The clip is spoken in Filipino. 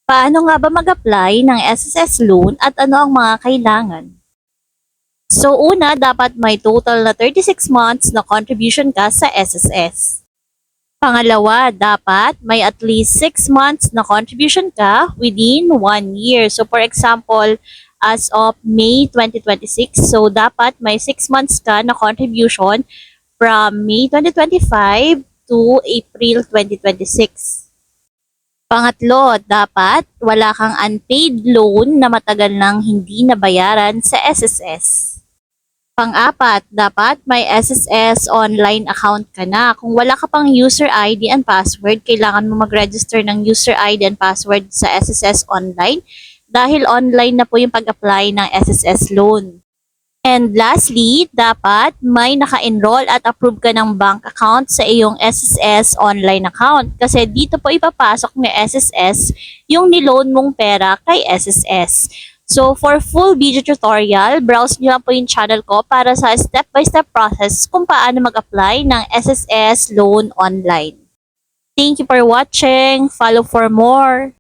Paano nga ba mag-apply ng SSS loan at ano ang mga kailangan? So una, dapat may total na 36 months na contribution ka sa SSS. Pangalawa, dapat may at least 6 months na contribution ka within 1 year. So for example, as of May 2026, so dapat may 6 months ka na contribution from May 2025 to April 2026. Pangatlo, dapat wala kang unpaid loan na matagal nang hindi nabayaran sa SSS. Pang-apat, dapat may SSS online account ka na. Kung wala ka pang user ID and password, kailangan mo mag-register ng user ID and password sa SSS online dahil online na po yung pag-apply ng SSS loan. And lastly, dapat may naka-enroll at approve ka ng bank account sa iyong SSS online account. Kasi dito po ipapasok ng SSS yung niloan mong pera kay SSS. So for full video tutorial, browse nyo lang po yung channel ko para sa step-by-step process kung paano mag-apply ng SSS loan online. Thank you for watching. Follow for more.